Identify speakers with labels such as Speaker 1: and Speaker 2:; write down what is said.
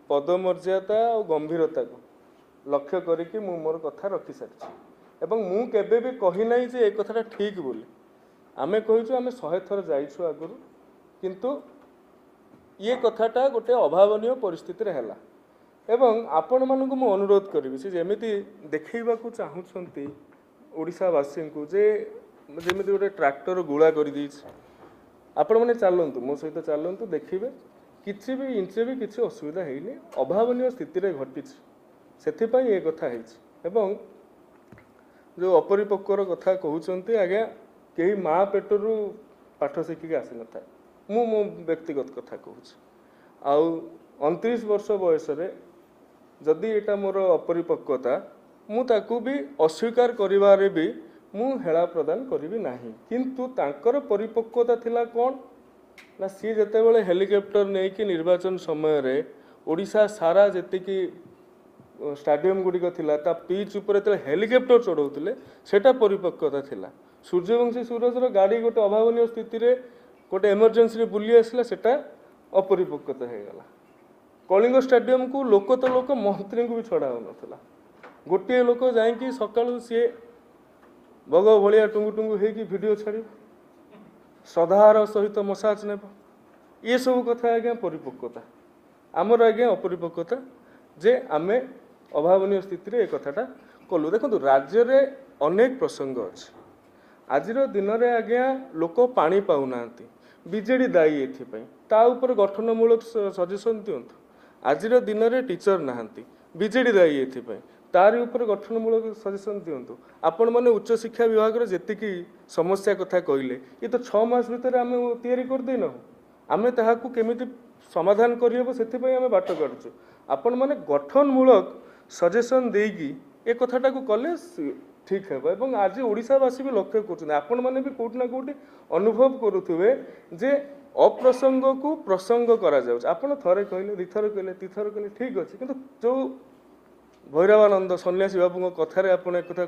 Speaker 1: पदमर्यादा और गंभीरता को लक्ष्य करके मु मोर कथा रखी सारी एवं मु केबे भी कही नहीं जे ए कथाटा ठीक बोली आमे कहिछु आमे 100 थर जाइछु आगुरु किंतु ये कथाटा गोटे अभावनीय परिस्थिति रे हैला एवं आपण मानकु मु अनुरोध करिवि से जेमिति देखैबाकू चाहुछंती ओडिसावासी को जे जेमिति गोटे ट्रैक्टर गुळा करि दैछ आपण माने चलंतु मो सहित चलंतु देखिबे किछि भी इंचे भी किछि असुविधा हेइनी अभावनीय स्थिति रे घटिछ सेथिपई ए कथा हेइछ एवं जो अपरिपक्वर कथा कहउछंती आज्ञा केही माँ पेटरू पाठ शिखिक आसी न था मु मो व्यक्तिगत कथा कहूँ आउ 29 वर्ष बयस जदि एटा मोर अपरिपक्वता मु ताकू भी अस्वीकार करिवारे भी मु हेला प्रदान करिवि नाही किंतु तांकर परिपक्वता थिला कोन ना सी जते बेले हेलिकॉप्टर नै कि निर्वाचन समय रे ओडिशा सारा जति की स्टाडियम गुडी को थिला ता पिच ऊपर ते हेलिकॉप्टर चढ़ौतिले सेटा परिपक्वता थिला सूर्यवंशी सूरजर गाड़ी गोटे अभावनीय स्थिति रे गोटे इमरजेंसी बुली आसला सेटा अपरिपक्वता हो गला कलिंग स्टाडियम को लोक तो लोक मंत्री को भी छड़ा हो नथला गोटे लोक जाई सकाळु सी बग भलिया टुंगु टुंगु हेकी वीडियो छाड़ी श्रद्धार सहित मसाज ने ये सब कथा आज्ञा परिपक्वता आमर आज्ञा अपरिपक्वता जे आमे अभावनीय स्थिति रे ए कथाटा कलु देखो राज्य रे अनेक प्रसंग अछि आज दिन में आज्ञा लोक पानी पाऊना बीजेडी दायी एता गठनमूलक सजेसन दिंतु आज दिन में टीचर नहांती बीजेडी दायी एपाई तारी उपर गठनमूलक सजेसन दिंतु आपण मैंने उच्च शिक्षा विभाग जी समस्या कथा कहले ये तो 6 मास भितर आम तैयारी करदेना आम ताकू केमिति समाधान करहब से आम बाट काटुचु आपण मैंने गठनमूलक सजेसन देगी ए कथाटा को कले ठीक है एवं आज ओडिशावासी भी लक्ष्य कर आपण मैंने भी कोटि ना कोटि अनुभव करुवे जे अप्रसंग को प्रसंग करा जाउछ आपण थरे कहले दिथर कहले तीथर कहले ठीक अच्छे किंतु जो भैरवानंद सन्यासी बाबू कथार आपण एक कथा